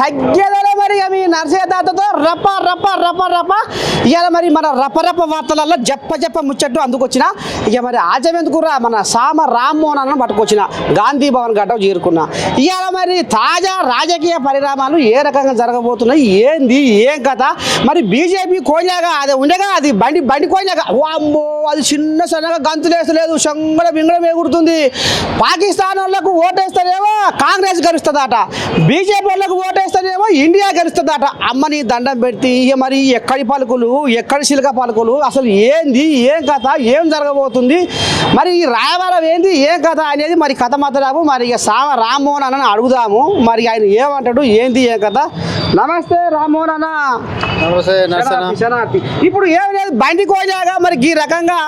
తగ్గేదలే మరి మీ నర్సయ్య తాతతో రప్ప రప్ప రప్ప రప్ప ఇవాళ మరి మన రప్ప రప్ప వార్తలలో జప్ప ముచ్చట్టు అందుకొచ్చిన ఇక మరి ఆచమెందుకురా మన సామ రామ్మోహన్ అన్న పట్టుకొచ్చిన గాంధీ భవన్ గడ్డ చేరుకున్నా ఇవాళ మరి తాజా రాజకీయ పరిణామాలు ఏ రకంగా జరగబోతున్నాయి ఏంది ఏం కథ మరి బీజేపీ కోయిలాగా అది ఉండగా అది బండి కోయిలాగా అమ్మో అది చిన్న సన్నగా గంతులేసలేదు శంగడ బింగడం ఎగురుతుంది పాకిస్తాన్ వాళ్ళకు ఓటేస్తేనేమో కాంగ్రెస్ గెలుస్తుందట బీజేపీ వాళ్ళకు ఓటేస్తేనేమో ఇండియా గెలుస్తుందట అమ్మని దండం పెడితే ఇక మరి ఎక్కడి పలుకులు ఎక్కడి శిలక పలుకులు అసలు ఏంది ఏం కథ ఏం జరగబోతుంది మరి ఈ రాయవరం ఏంది ఏం కథ అనేది మరి కథ మాత్రము మరి ఇక సామ రామ్మోహన్ అన్న అడుగుదాము మరి ఆయన ఏమంటాడు ఏంది ఏం కథ నమస్తే రామ్మోహన్ అన్న ఇప్పుడు ఏం లేదు బండి కోజాగా మరి ఈ రకంగా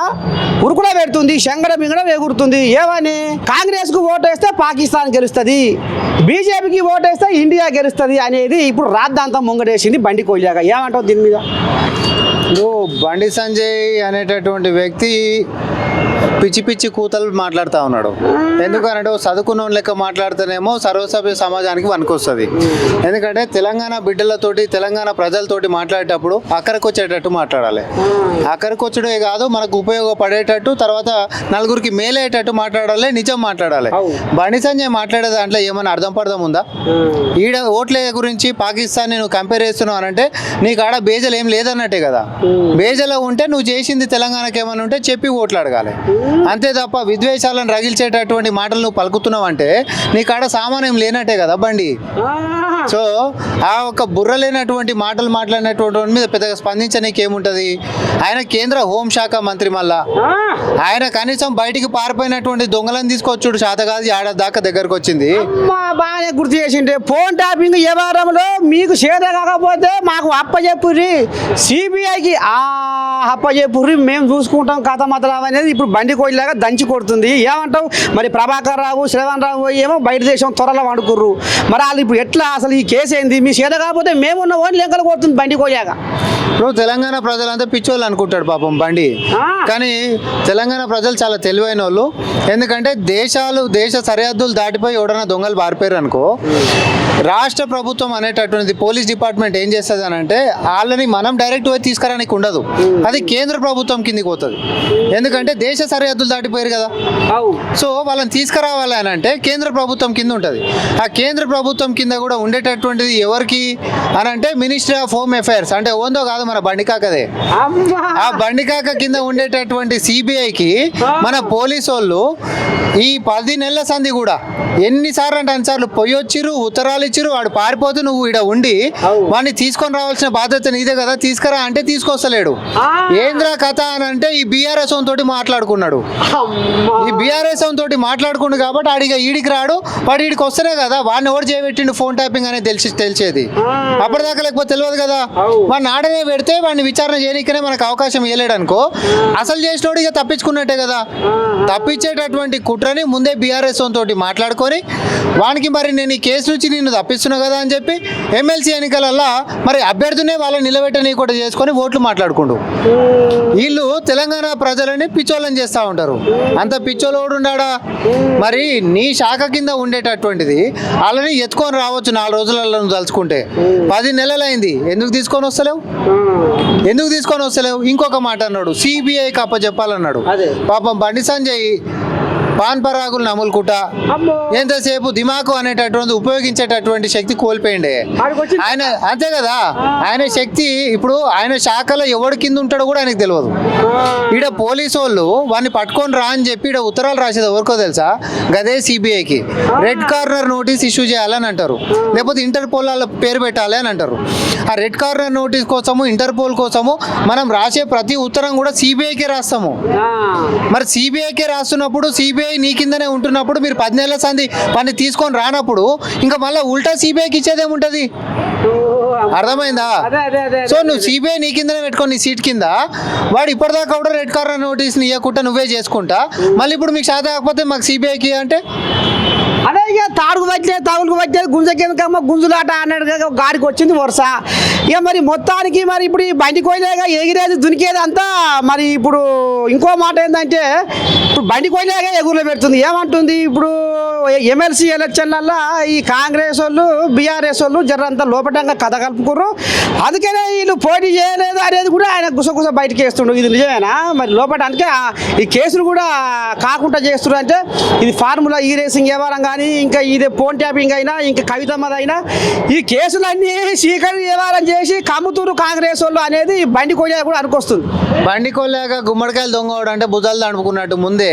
ఉరుకుడ పెడుతుంది శంగడ మింగడం ఎగురుతుంది ఏమని కాంగ్రెస్ కు ఓటేస్తే పాకిస్తాన్ గెలుస్తుంది బీజేపీకి ఓటేస్తే ఇండియా గెలుస్తుంది అనేది ఇప్పుడు రాద్ధాంతం ముంగడేసింది బండి కోజాగా ఏమంటావు దీని మీద బండి సంజయ్ అనేటటువంటి వ్యక్తి పిచ్చి పిచ్చి కూతలు మాట్లాడుతూ ఉన్నాడు. ఎందుకంటే చదువుకున్న లెక్క మాట్లాడితేనేమో సర్వసభ్య సమాజానికి వనుకొస్తుంది. ఎందుకంటే తెలంగాణ బిడ్డలతోటి తెలంగాణ ప్రజలతోటి మాట్లాడేటప్పుడు అక్కడికి వచ్చేటట్టు మాట్లాడాలి. అక్కడికి వచ్చడే కాదు మనకు ఉపయోగపడేటట్టు తర్వాత నలుగురికి మేలయ్యేటట్టు మాట్లాడాలి, నిజం మాట్లాడాలి. బండి సంజయ్ మాట్లాడే దాంట్లో ఏమైనా అర్థం పడదాం ఉందా? ఈడ ఓట్ల గురించి పాకిస్తాన్ నువ్వు కంపేర్ చేస్తున్నావు అనంటే నీకు ఆడ బేజలు ఏం లేదన్నట్టే కదా. బేజలో ఉంటే నువ్వు చేసింది తెలంగాణకి ఏమైనా ఉంటే చెప్పి ఓట్లు అడగాలి. అంతే తప్ప విద్వేషాలను రగిల్చేటటువంటి మాటలు నువ్వు పలుకుతున్నావు అంటే నీకు ఆడ సామాన్యం లేనట్టే కదా బండి. సో ఆ ఒక బుర్ర లేనటువంటి మాటలు మాట్లాడినటువంటి మీద పెద్దగా స్పందించనీకి ఏముంటుంది? ఆయన కేంద్ర హోంశాఖ మంత్రి, మళ్ళా ఆయన కనీసం బయటికి పారిపోయినటువంటి దొంగలను తీసుకొచ్చుడు శాత కాదు ఆడ దాకా దగ్గరకు వచ్చింది. బాగానే గుర్తు చేసిండే ఫోన్ ట్యాపింగ్ వ్యవహారంలో మీకు చేత కాకపోతే మాకు అప్పచెప్పుర్రి సిబిఐకి అప్పచెప్పుర్రి మేము చూసుకుంటాం కథ మాత్రం అనేది ఇప్పుడు బండి కోయిలాగా దంచి కొడుతుంది. ఏమంటావు మరి? ప్రభాకర్ రావు శ్రవణ్ రావు ఏమో బయట దేశం త్వరలో వండుకుర్రు. మరి వాళ్ళు ఇప్పుడు ఎట్లా అసలు ఈ కేసు ఏంది? మీ చేత కాకపోతే మేమున్న ఓన్లీ లెక్కలు కొడుతుంది బండి కోయిలాగా. ఇప్పుడు తెలంగాణ ప్రజలంతా పిచ్చోళ్ళు అనుకుంటాడు పాపం బండి, కానీ తెలంగాణ ప్రజలు చాలా తెలివైన వాళ్ళు. ఎందుకంటే దేశ సరిహద్దులు దాటిపోయి ఎవడన్నా దొంగలు పారిపోయారు అనుకో, రాష్ట్ర ప్రభుత్వం అనేటటువంటిది పోలీస్ డిపార్ట్మెంట్ ఏం చేస్తుంది అని అంటే వాళ్ళని మనం డైరెక్ట్ పోయి తీసుకురానికి ఉండదు, అది కేంద్ర ప్రభుత్వం కిందికి పోతుంది. ఎందుకంటే దేశ సరిహద్దులు దాటిపోయారు కదా. సో వాళ్ళని తీసుకురావాలి అని అంటే కేంద్ర ప్రభుత్వం కింద ఉంటుంది. ఆ కేంద్ర ప్రభుత్వం కింద కూడా ఉండేటటువంటిది ఎవరికి అని అంటే మినిస్ట్రీ ఆఫ్ హోమ్ అఫైర్స్, అంటే ఓందో కాదు మన బండికాకదే. ఆ బండికాక కింద ఉండేటటువంటి సిబిఐకి మన పోలీసు వాళ్ళు ఈ 10 నెలల సంధి కూడా ఎన్నిసార్లు అంటే అన్నిసార్లు పోయి వచ్చిర్రు, ఉత్తరాలు ఇచ్చిర్రు. వాడు పారిపోతూ నువ్వు ఇక్కడ ఉండి వాడిని తీసుకొని రావాల్సిన బాధ్యత నీదే కదా, తీసుకురా అంటే తీసుకొస్తలేడు. ఏంద్రా కథ అని అంటే ఈ బీఆర్ఎస్ తోటి మాట్లాడుకున్నాడు. ఈ బీఆర్ఎస్ తోటి మాట్లాడుకున్నాడు కాబట్టి ఆడిగా ఈడికి రాడు, వాడు ఈడికి వస్తేనే కదా వాడిని ఎవరు చేయబెట్టిండు ఫోన్ ట్యాపింగ్ అనేది తెలిసేది. అప్పటిదాకా లేకపోతే తెలియదు కదా. వాడిని ఆడనే పెడితే వాడిని విచారణ చేయడానికనే మనకు అవకాశం ఇవ్వలేడు అనుకో, అసలు చేసినోడు ఇక తప్పించుకున్నట్టే కదా. తప్పించేటటువంటి కుట్రని ముందే బీఆర్ఎస్ తోటి మాట్లాడుకొని వానికి మరి నేను ఈ కేసు నుంచి నిన్ను తప్పిస్తున్నా కదా అని చెప్పి ఎమ్మెల్సీ ఎన్నికలల్లా మరి అభ్యర్థినే వాళ్ళని నిలబెట్టని కూడా చేసుకొని ఓట్లు మాట్లాడుకుంటూ వీళ్ళు తెలంగాణ ప్రజలని పిచ్చోళ్ళని చేస్తూ ఉంటారు. అంత పిచ్చోళ్ళు ఉన్నాడా? మరి నీ శాఖ కింద ఉండేటటువంటిది వాళ్ళని ఎత్తుకొని రావచ్చు 4 రోజులలో తలుచుకుంటే. 10 నెలలైంది, ఎందుకు తీసుకొని వస్తలేవు? ఇంకొక మాట అన్నాడు, సిబిఐకి అప్పచెప్పాలన్నాడు. పాపం బండి సంజయ్ పాన్ పరాగులు నములుకుంటా ఎంతసేపు దిమాకు అనేటటువంటి ఉపయోగించేటటువంటి శక్తి కోల్పోయిండే ఆయన. అంతే కదా, ఆయన శక్తి ఇప్పుడు ఆయన శాఖలో ఎవడు కింద ఉంటాడో కూడా ఆయనకు తెలియదు. ఈడ పోలీసు వాళ్ళు వాడిని పట్టుకొని రా అని చెప్పి ఈడ ఉత్తరాలు రాసేది ఎవరికో తెలుసా? గదే సిబిఐకి రెడ్ కార్నర్ నోటీస్ ఇష్యూ చేయాలని అంటారు, లేకపోతే ఇంటర్పోల్ పేరు పెట్టాలి అని అంటారు. ఆ రెడ్ కార్నర్ నోటీస్ కోసము ఇంటర్పోల్ కోసము మనం రాసే ప్రతి ఉత్తరం కూడా సిబిఐకే రాస్తాము. మరి సిబిఐకే రాస్తున్నప్పుడు సిబిఐ నీ కిందనే ఉంటున్నప్పుడు మీరు 10 నెలల సంది వాడిని తీసుకొని రానప్పుడు ఇంకా మళ్ళీ ఉల్టా సిబిఐకి ఇచ్చేదేముంటుంది? అర్థమైందా? సో నువ్వు సిబిఐ నీ కిందనే పెట్టుకో, నీ సీట్ కింద. వాడు ఇప్పటిదాకా కూడా రెడ్ కార్నర్ నోటీస్ని ఇవ్వకుండా నువ్వే చేసుకుంటా, మళ్ళీ ఇప్పుడు మీకు శాతం కాకపోతే మాకు సిబిఐకి అంటే అదే ఇక తాడుకు వచ్చేది గుంజకేందుకమ్మ గుంజులాట అన్నట్టుగా గాడికి వచ్చింది వరుస. ఇక మరి మొత్తానికి మరి ఇప్పుడు ఈ బండి కోయిలేగా ఎగిరేది దునికేది అంతా మరి ఇప్పుడు ఇంకో మాట ఏంటంటే ఇప్పుడు బండి కోయిలేగా ఎగురులో పెడుతుంది. ఏమంటుంది ఇప్పుడు ఎమ్మెల్సీ ఎలక్షన్లల్లో ఈ కాంగ్రెస్ వాళ్ళు బీఆర్ఎస్ వాళ్ళు జరంత లోపటంగా కథ కలుపుకుర్రు. అందుకనే వీళ్ళు పోటీ చేయలేదు అనేది కూడా ఆయన గుసగుస బయటకు వేస్తుండ్రు. ఇది నిజమేనా మరి లోపల? అందుకే ఈ కేసులు కూడా కాకుండా చేస్తున్నారు. అంటే ఇది ఫార్ములా ఈ రేసింగ్ వ్యవహారం కానీ, ఇంకా ఇది ఫోన్ ట్యాపింగ్ అయినా, ఇంకా కవితమ్మది అయినా, ఈ కేసులన్నీ సీకరి వ్యవహారం చేసి కమ్ముతురు కాంగ్రెస్ వాళ్ళు అనేది బండి కోజా కూడా అనుకొస్తుంది. బండి కొల్లాక గుమ్మడికాయలు దొంగవాడు అంటే భుజాలు దండుకున్నట్టు ముందే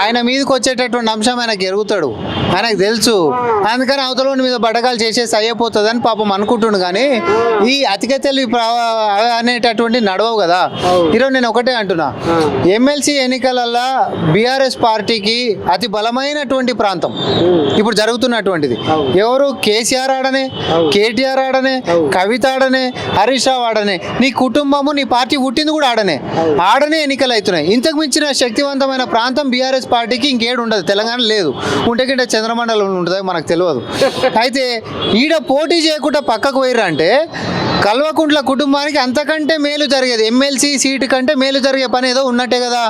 ఆయన మీదకి వచ్చేటటువంటి అంశం ఆయనకు ఎరుగుతాడు, ఆయనకు తెలుసు. అందుకని అవతల మీద బటకాలు చేసేసి అయిపోతుంది అని పాపం అనుకుంటుండు. కానీ ఈ అతికెత్తలు అనేటటువంటి నడవవు కదా. ఈరోజు నేను ఒకటే అంటున్నా, ఎమ్మెల్సీ ఎన్నికలల్లో బీఆర్ఎస్ పార్టీకి అతి బలమైనటువంటి ప్రాంతం ఇప్పుడు జరుగుతున్నటువంటిది ఎవరు? కేసీఆర్ ఆడనే, కేటీఆర్ ఆడనే, కవిత ఆడనే, హరీష్ రావు ఆడనే, నీ కుటుంబము నీ పార్టీ పుట్టింది కూడా ఆడనే ఎన్నికలు అవుతున్నాయి. ఇంతకు మించిన శక్తివంతమైన ప్రాంతం బీఆర్ఎస్ పార్టీకి ఇంకేడు ఉండదు. తెలంగాణ లేదు, ఉంటే కింద చంద్రమండలం ఉంటుంది మనకు తెలియదు. అయితే ఈడ పోటీ చేయకుండా పక్కకు పోయిర్రంటే కల్వకుంట్ల కుటుంబానికి అంతకంటే మేలు జరిగేది, ఎమ్మెల్సీ సీటు కంటే మేలు జరిగే పని ఏదో ఉన్నట్టే కదా.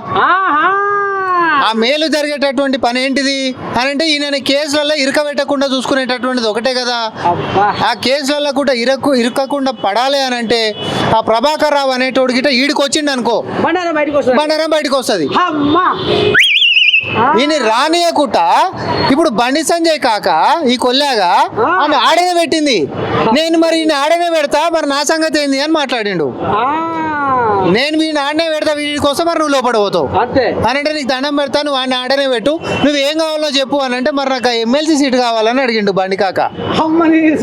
ఆ మేలు జరిగేటటువంటి పని ఏంటిది అని అంటే ఈయన కేసులలో ఇరకబెట్టకుండా చూసుకునేటటువంటిది ఒకటే కదా. ఆ కేసులలో కూడా ఇరకకుండా పడాలి అని అంటే ఆ ప్రభాకర్ రావు అనేటోడు గిట్ట ఈడికి వచ్చిండు అనుకో, బండారం బయటకు వస్తుంది. ఈయన రానియకుట ఇప్పుడు బండి సంజయ్ కాక ఈ కొల్లాగా ఆయన ఆడనే పెట్టింది. నేను మరి ఈయన ఆడనే పెడతా, మరి నా సంగతి ఏంది అని మాట్లాడిండు. నేను వీడిని ఆడనే పెడతా, వీడి కోసం మరి నువ్వు లోపడిపోతావు అని అంటే నీకు దండం పెడతా, నువ్వు ఆయన ఆడనే పెట్టు, నువ్వేం కావాలో చెప్పు అని అంటే మరి నాకు ఎమ్మెల్సీ సీట్ కావాలని అడిగిండు బండి కాక.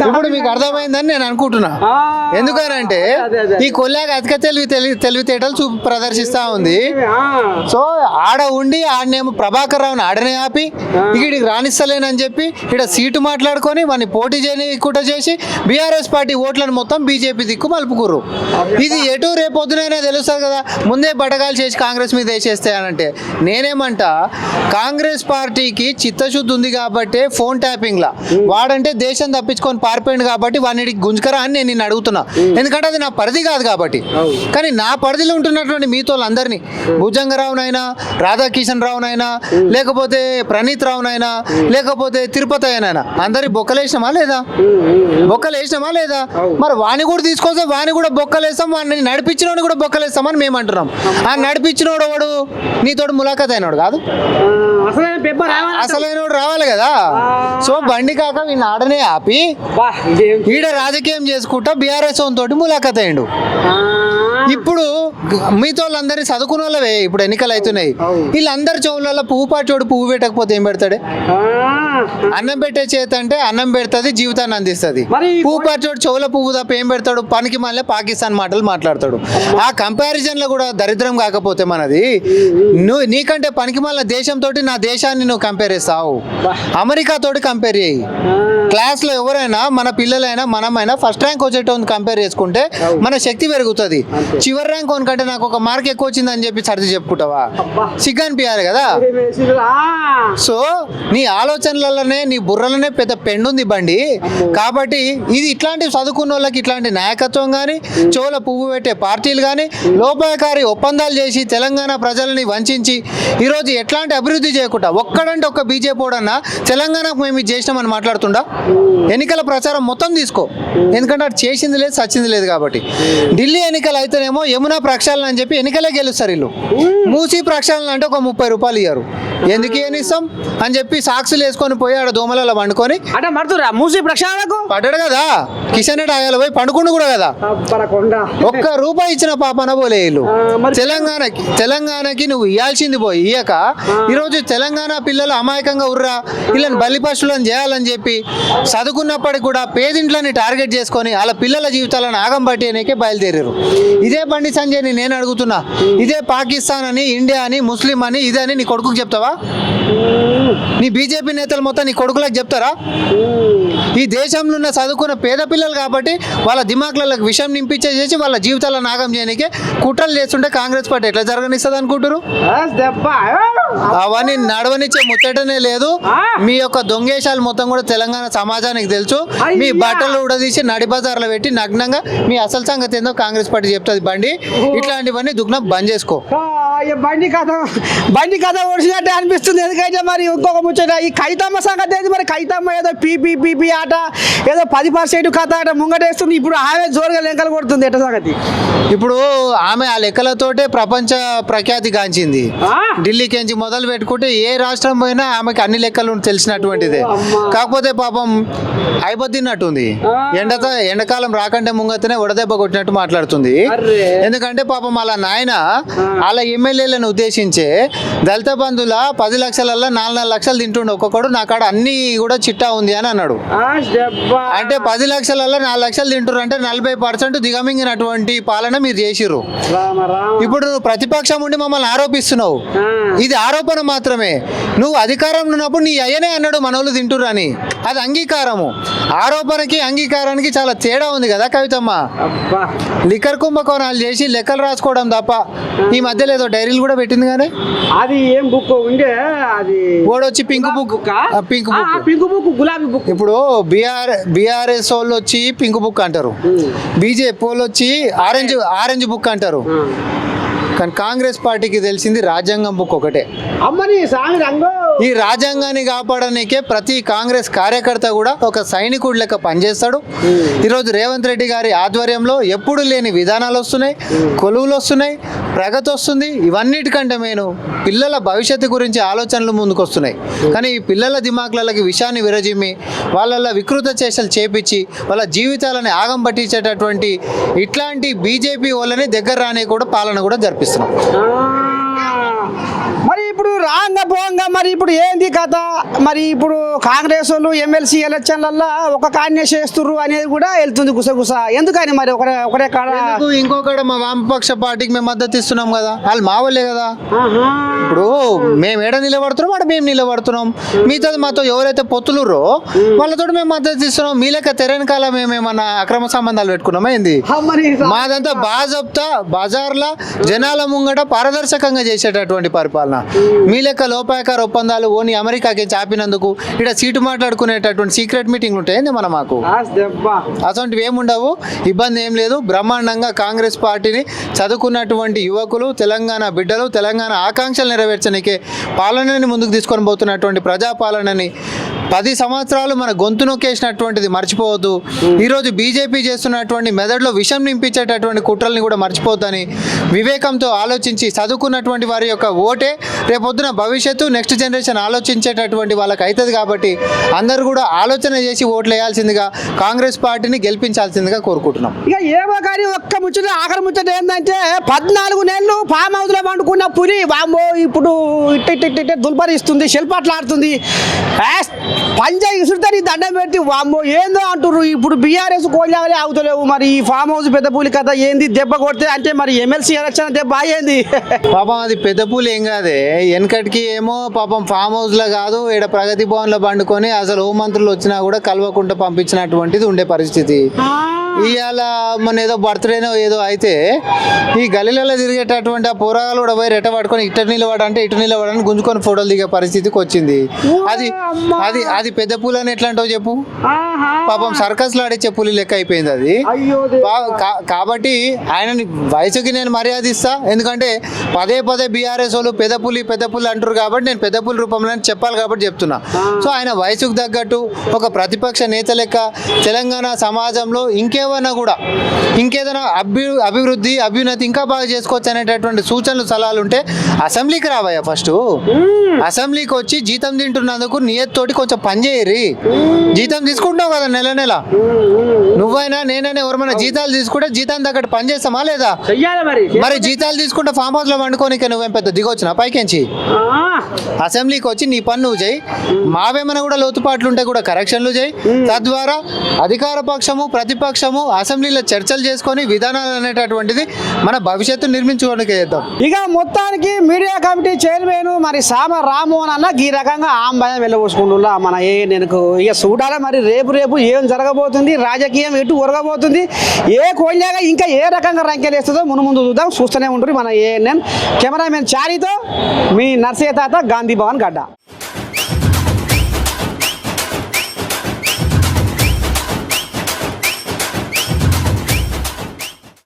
ఇప్పుడు మీకు అర్థమైందని నేను అనుకుంటున్నా. ఎందుకనంటే ఈ కొల్లాగ అతిక తెలివితేటలు ప్రదర్శిస్తా ఉంది. సో ఆడ ఉండి ఆడనేమో ప్రభాకర్ రావుని ఆడనే ఆపి ఇక్కడికి రాణిస్తలేనని చెప్పి ఇక్కడ సీటు మాట్లాడుకొని వాడిని పోటీ చేయకుండా చేసి బీఆర్ఎస్ పార్టీ ఓట్లను మొత్తం బీజేపీ దిక్కు మలుపుకుర్రు. ఇది ఎటు రేపొద్దునైనా తెలుస్తుంది కదా. ముందే బటకాలు చేసి కాంగ్రెస్ మీద వేసేస్తే అనంటే నేనేమంటా, కాంగ్రెస్ పార్టీకి చిత్తశుద్ధి ఉంది కాబట్టి ఫోన్ ట్యాపింగ్లా వాడంటే దేశం తప్పించుకొని పారిపోయింది కాబట్టి వాడిని గుంజుకరా అని నేను నిన్ను అడుగుతున్నా. ఎందుకంటే అది నా పరిధి కాదు కాబట్టి. కానీ నా పరిధిలో ఉంటున్నటువంటి మీతో అందరినీ, భుజంగరావునైనా, రాధాకిషన్ రావునైనా, లేకపోతే ప్రణీత్ రావునైనా, లేకపోతే తిరుపతి అయినా అందరి బొక్కలేసినామా లేదా? బొక్కలేసినామా లేదా? మరి వాణి కూడా తీసుకొస్తే వాణి కూడా బొక్కలేస్తాం, వాడిని నడిపించినోడు కూడా బొక్కలేస్తామని మేము అంటున్నాం. ఆ నడిపించినోడు వాడు నీతోడు ములాఖత్ అయినోడు కాదు, అసలైనోడు రావాలి కదా. సో బండి కాక వీడిని ఆడనే ఆపి ఈడ రాజకీయం చేసుకుంటా బీఆర్ఎస్ తోటి ములాఖత్ అయ్యిండు. ఇప్పుడు మీతో వాళ్ళందరినీ చదువుకున్న వాళ్ళవే ఇప్పుడు ఎన్నికలు అవుతున్నాయి. వీళ్ళందరి చెవులలో పువ్వు పాటోడు పువ్వు పెట్టకపోతే ఏం పెడతాడే? అన్నం పెట్టే చేతి అంటే అన్నం పెడుతుంది, జీవితాన్ని అందిస్తుంది. పువ్వు పాటోడు చెవుల పువ్వు తప్ప ఏం పెడతాడు? పనికి మళ్ళీ పాకిస్తాన్ మాటలు మాట్లాడతాడు. ఆ కంపారిజన్లో కూడా దరిద్రం కాకపోతే మనది, నువ్వు నీకంటే పనికి మళ్ళీ దేశంతో నా దేశాన్ని నువ్వు కంపేర్ చేస్తావు, అమెరికా తోటి కంపేర్ చేయి. క్లాస్లో ఎవరైనా మన పిల్లలైనా మనమైనా ఫస్ట్ ర్యాంక్ వచ్చేటోని కంపేర్ చేసుకుంటే మన శక్తి పెరుగుతుంది. చివరి ర్యాంక్ కొనుకంటే నాకు ఒక మార్క్ ఎక్కువ వచ్చిందని చెప్పి సర్ది చెప్పుకుంటావా? సిగ్గు అనిపించాలి కదా. సో నీ ఆలోచనలలోనే నీ బుర్రలోనే పెద్ద పెండుంది బండి. కాబట్టి ఇది ఇట్లాంటి చదువుకున్న వాళ్ళకి ఇట్లాంటి నాయకత్వం కానీ, చెవుల పువ్వు పెట్టే పార్టీలు కానీ లోపాయకారి ఒప్పందాలు చేసి తెలంగాణ ప్రజలని వంచి ఈరోజు ఎట్లాంటి అభివృద్ధి చేయకుండా ఒక్కడంటే ఒక్క బీజేపీ వాడన్నా తెలంగాణకు మేము ఇది చేసినామని మాట్లాడుతుండా? ఎన్నికల ప్రచారం మొత్తం తీసుకో, ఎందుకంటే అటు చేసింది లేదు సచ్చింది లేదు కాబట్టి. ఢిల్లీ ఎన్నికలు అయితేనేమో యమునా ప్రక్షాళన అని చెప్పి ఎన్నికలే గెలుస్తారు వీళ్ళు. మూసి ప్రక్షాళన అంటే ఒక 30 రూపాయలు ఇయ్యారు. ఎందుకు ఏనిస్తాం అని చెప్పి సాక్షులు వేసుకొని పోయి ఆడ దోమలలో వండుకొని అంటే మడుతురా మూసి ప్రక్షాళనకు పడ్డాడు కదా. కిషన్ రెడ్డి ఆయాలు పోయి పండుకుండు కూడా కదా. ఒక్క రూపాయి ఇచ్చిన పాపన పోలే వీళ్ళు. తెలంగాణకి నువ్వు ఇవ్వాల్సింది పోయి ఇయ్యక ఈరోజు తెలంగాణ పిల్లలు అమాయకంగా ఉర్రా వీళ్ళని బలిపశులను చేయాలని చెప్పి చదువుకున్నప్పటికి కూడా పేదింట్లని టార్గెట్ చేసుకొని వాళ్ళ పిల్లల జీవితాలను ఆగం పట్టేయడానికే బయలుదేరారు. ఇదే బండి సంజయ్ని నేను అడుగుతున్నా, ఇదే పాకిస్తాన్ అని, ఇండియా అని, ముస్లిం అని, ఇదని నీ కొడుకుకి చెప్తావా? నీ బీజేపీ నేతలు మొత్తం నీ కొడుకులకు చెప్తారా? ఈ దేశంలో ఉన్న చదువుకున్న పేద పిల్లలు కాబట్టి వాళ్ళ దిమాగ్లకు విషం నింపించేసి వాళ్ళ జీవితాలను నాగం చేయడానికి కుట్రలు చేస్తుంటే కాంగ్రెస్ పార్టీ ఎట్లా జరగనిస్తుంది అనుకుంటారు? అవన్నీ నడవనిచ్చే ముచ్చటనే లేదు. మీ యొక్క దొంగేశాలు మొత్తం కూడా తెలంగాణ సమాజానికి తెలుసు. మీ బట్టలు ఉడదీసి నడి బజార్లో పెట్టి నగ్నంగా మీ అసలు సంగతి ఏందో కాంగ్రెస్ పార్టీ చెప్తుంది. బండి ఇట్లాంటివన్నీ దుఃఖం బంద్ చేసుకో. బండి కథ ఓడిచినట్టే అనిపిస్తుంది. ఎందుకంటే మరి ఇంకొక ముచ్చట ఈ కైతమ్మ సంగతి ఏంది మరి? కైతమ్మ ఏదో పీపీ ఆట ఏదో 10% కథ ఆట ముంగటేస్తుంది. ఇప్పుడు ఆమె జోరుగా లెక్కలు కొడుతుంది. ఎట్ట సంగతి? ఇప్పుడు ఆమె ఆ లెక్కలతోటే ప్రపంచ ప్రఖ్యాతి గాంచింది. ఢిల్లీకి మొదలు పెట్టుకుంటే ఏ రాష్ట్రం పోయినా ఆమెకి అన్ని లెక్కలు తెలిసినటువంటిదే. కాకపోతే పాపం అయిపోతున్నట్టుంది. ఎండాకాలం రాకంటే ముంగతనే వడదెబ్బ కొట్టినట్టు మాట్లాడుతుంది. ఎందుకంటే పాపం వాళ్ళ నాయన వాళ్ళ ఎమ్మెల్యేలను ఉద్దేశించే దళిత బంధువుల 10 లక్షలలో 4 లక్షలు తింటుండే ఒక్కొక్కడు. నా కాడ అన్ని కూడా చిట్టా ఉంది అని అన్నాడు. అంటే 10 లక్షలలో 4 లక్షలు తింటారు అంటే 40% దిగమింగినటువంటి పాలన మీరు చేసిర్రు. ఇప్పుడు నువ్వు ప్రతిపక్షం ఉండి మమ్మల్ని ఆరోపిస్తున్నావు. ఇది ఆరోపణ మాత్రమే. నువ్వు అధికారంలో ఉన్నప్పుడు నీ అయ్యనే అన్నాడు మనోళ్ళు తింటురు అని. అది అంగీకారము. ఆరోపణకి అంగీకారానికి చాలా తేడా ఉంది కదా కవితమ్మ. లిక్కర్ కుంభకోణాలు చేసి లెక్కలు రాసుకోవడం తప్ప ఈ మధ్యలో ఏదో డైరీలు కూడా పెట్టింది కానీ అది ఏం బుక్ ఉండే అది ఓడొచ్చి పింక్ బుక్ గులాబీ బుక్. ఇప్పుడు బీఆర్ఎస్ వాళ్ళు వచ్చి పింక్ బుక్ అంటారు, బీజేపీ వాళ్ళు వచ్చి ఆరెంజ్ బుక్ అంటారు. కానీ కాంగ్రెస్ పార్టీకి తెలిసింది రాజ్యాంగం బుక్ ఒకటే. అమ్మని సామి రంగు ఈ రాజ్యాంగాన్ని కాపాడడానికే ప్రతి కాంగ్రెస్ కార్యకర్త కూడా ఒక సైనికుడి లెక్క పనిచేస్తాడు. ఈరోజు రేవంత్ రెడ్డి గారి ఆధ్వర్యంలో ఎప్పుడు లేని విధానాలు వస్తున్నాయి, కొలువులు వస్తున్నాయి, ప్రగతి వస్తుంది. ఇవన్నిటికంటే నేను పిల్లల భవిష్యత్తు గురించి ఆలోచనలు ముందుకు వస్తున్నాయి. కానీ ఈ పిల్లల దిమాగ్లకి విషయాన్ని విరజిమ్మి వాళ్ళ వికృత చేష్టలు చేపించి వాళ్ళ జీవితాలని ఆగం పట్టించేటటువంటి ఇట్లాంటి బీజేపీ వాళ్ళని దగ్గర రాని కూడా పాలన కూడా జరిపిస్తున్నాం. మరి ఇప్పుడు రాంగా పోంగా మరి ఇప్పుడు ఏంది కథ? మరి ఇప్పుడు కాంగ్రెస్ వాళ్ళు ఎమ్మెల్సీ ఎలక్షన్లల్లో ఒక కాన్య చేస్తుర్రు అనేది కూడా వెళ్తుంది గుసగుస. ఎందుకని మరి ఒకటే కాడ ఇంకొకడ మా వామపక్ష పార్టీకి మేము మద్దతు ఇస్తున్నాం కదా, వాళ్ళు మా వాళ్ళే కదా. ఇప్పుడు మేము ఏడ నిలబడుతున్నాం అక్కడ మేము నిలబడుతున్నాం. మిగతా మాతో ఎవరైతే పొత్తులుర్రో వాళ్ళతో మేము మద్దతు ఇస్తున్నాం. మీ లెక్క తెరనకాల మేమేమన్నా అక్రమ సంబంధాలు పెట్టుకున్నామా ఏంది? మాదంతా బాజప్తా బజార్ల జనాల ముంగట పారదర్శకంగా చేసేటటువంటి పరిపాలన. మీ లెక్క లోపాయకార ఒప్పందాలు ఓని అమెరికాకి చాపినందుకు ఇక్కడ సీటు మాట్లాడుకునేటటువంటి సీక్రెట్ మీటింగ్లు ఉంటాయండి మాకు. అటువంటివి ఏముండవు, ఇబ్బంది ఏం లేదు. బ్రహ్మాండంగా కాంగ్రెస్ పార్టీని చదువుకున్నటువంటి యువకులు, తెలంగాణ బిడ్డలు, తెలంగాణ ఆకాంక్షలు నెరవేర్చనికే పాలనని ముందుకు తీసుకొని పోతున్నటువంటి ప్రజాపాలనని 10 సంవత్సరాలు మన గొంతు నొక్కేసినటువంటిది మర్చిపోవద్దు. ఈరోజు బీజేపీ చేస్తున్నటువంటి మెదడులో విషం నింపించేటటువంటి కుట్రల్ని కూడా మర్చిపోద్దని వివేకంతో ఆలోచించి చదువుకున్నటువంటి వారి యొక్క ఓటే రేపొద్దున భవిష్యత్తు నెక్స్ట్ జనరేషన్ ఆలోచించేటటువంటి వాళ్ళకి అవుతుంది. కాబట్టి అందరూ కూడా ఆలోచన చేసి ఓట్లు వేయాల్సిందిగా కాంగ్రెస్ పార్టీని గెలిపించాల్సిందిగా కోరుకుంటున్నాం. ఇక ఏమో కానీ ఒక్క ముచ్చట ఆఖరి ముచ్చట ఏంటంటే 14 నెలలు ఫామ్ హౌస్లో పండుకున్న పులి వామ్మో ఇప్పుడు ఇట్ట దుల్పరిస్తుంది, శిల్పాట్లాడుతుంది. పంజాయి ఇసురుతారు ఈ దండం పెట్టి వామ్మో ఏందో అంటుర్రు. ఇప్పుడు బీఆర్ఎస్ కోళ్ళావలే ఆగుతలేవు. మరి ఈ ఫామ్ హౌస్ పెద్ద పూలి కథ ఏంది? దెబ్బ కొడితే అంటే మరి ఎమ్మెల్సీ ఎలక్షన్ దెబ్బ ఏంది? పాపం అది పెద్ద పూలు ఏం కాదే. వెనకటికి ఏమో పాపం ఫామ్ హౌస్లో కాదు ఈడ ప్రగతి భవన్లో పండుకొని అసలు హోంమంత్రులు వచ్చినా కూడా కలవకుండా పంపించినటువంటిది ఉండే పరిస్థితి. ఇవాళ మన ఏదో బర్త్డేనో ఏదో అయితే ఈ గలీలలో తిరిగేటటువంటి ఆ పోరాగాలు కూడా పోయి రెట్ట పట్టుకొని ఇటు నిలబడంటే ఇటు నిలబడని గుంజుకొని ఫోటోలు దిగే పరిస్థితికి వచ్చింది. అది అది అది పెద్ద పూలు అని ఎట్లా అంటావు చెప్పు? పాపం సర్కస్లో ఆడిచ్చే పులి లెక్క అయిపోయింది అది. కాబట్టి ఆయనని వయసుకి నేను మర్యాద ఇస్తా. ఎందుకంటే పదే బీఆర్ఎస్ వాళ్ళు పెద్ద పులి అంటారు కాబట్టి నేను పెద్ద పులి రూపంలో చెప్పాలి కాబట్టి చెప్తున్నా. సో ఆయన వయసుకు తగ్గట్టు ఒక ప్రతిపక్ష నేత లెక్క తెలంగాణ సమాజంలో ఇంకేదైనా అభివృద్ధి అభ్యున్నతి ఇంకా బాగా చేసుకోవచ్చు అనేటటువంటి సూచనలు సలహాలు ఉంటే అసెంబ్లీకి రావయ్యా. ఫస్ట్ అసెంబ్లీకి వచ్చి జీతం తింటున్నందుకు నియత్తోటి కొంచెం పని చేయరి. జీతం తీసుకుంటావు కదా నెల నువ్వైనా నేనైనా ఎవరైనా జీతాలు తీసుకుంటే జీతం తగ్గట్టు పని చేస్తామా లేదా? మరి జీతాలు తీసుకుంటే ఫామ్ హౌస్ లో వండుకోనికే నువ్వేం పెద్ద దిగొచ్చినా పైకెంచి అసెంబ్లీకి వచ్చి నీ పని నువ్వు చేయి. మావేమైనా కూడా లోతుపాట్లు ఉంటే కూడా కరెక్షన్లు చేయి. తద్వారా అధికార పక్షము ప్రతిపక్షము అసెంబ్లీలో చర్చలు చేసుకొని విధానాలు అనేటటువంటిది మన భవిష్యత్తు నిర్మించుకోవడానికి చేద్దాం. ఇక మొత్తానికి మీడియా కమిటీ చైర్మన్ మరి సామ రామ్మోహన్ అన్న ఈ రకంగా ఆంబయం వెళ్ళబోసుకుంటున్నా మన నేను ఇక చూడాలి మరి రేపు ఏం జరగబోతుంది, రాజకీయం ఎటు ఒరగబోతుంది, ఏ కోళ్ళగా ఇంకా ఏ రకంగా రంకెలేస్తుందో ముందు చూద్దాం. చూస్తూనే ఉంటుంది మన ANN. కెమెరామెన్ చారీతో మీ నర్సయ్య తాత, గాంధీ భవన్ గడ్డ.